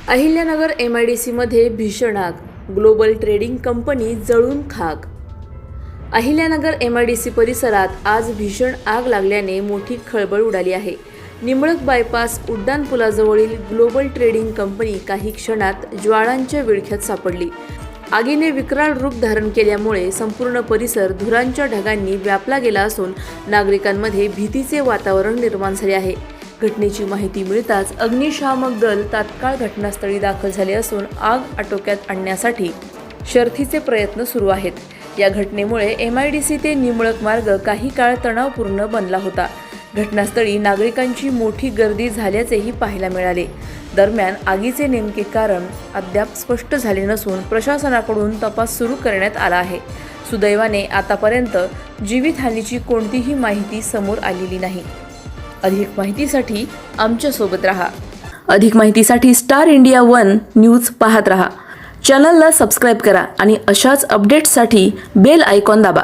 Ahilyanagar MIDC मध्ये भीषण आग, ग्लोबल ट्रेडिंग कंपनी जळून खाक। अहिल्यानगर MIDC परिसरात आज भीषण आग लागल्याने मोठी खळबळ उडाली आहे। Nimbalak bypass उड्डाणपुलाजवळील global trading company काही क्षणात ज्वाळांच्या विळख्यात सापडली। आगीने विकराळ रूप धारण केल्यामुळे संपूर्ण परिसर धुरांच्या ढगांनी व्यापला गेला असून नागरिकांमध्ये भीतीचे वातावरण निर्माण झाले आहे। घटनेची माहिती मिळताच अग्निशामक दल तात्काळ घटनास्थळी दाखल झाले असून आग आटोक्यात आणण्यासाठी शर्थीचे प्रयत्न सुरू आहेत। या घटनेमुळे MIDC ते निंबळक मार्ग काही काळ तणावपूर्ण बनला होता। घटनास्थळी नागरिकांची मोठी गर्दी झाल्याचेही पाहायला मिळाले। दरम्यान आगीचे नेमके कारण अद्याप स्पष्ट झाले नसून प्रशासनाकडून तपास सुरू करण्यात आला आहे। सुदैवाने आतापर्यंत जीवितहानीची कोणतीही माहिती समोर आलेली नाही। अधिक माहितीसाठी आमच्या सोबत रहा। अधिक माहितीसाठी स्टार इंडिया 1 न्यूज पाहत रहा। चॅनलला सबस्क्राइब करा आणि अशाच अपडेट्ससाठी बेल आयकॉन दाबा।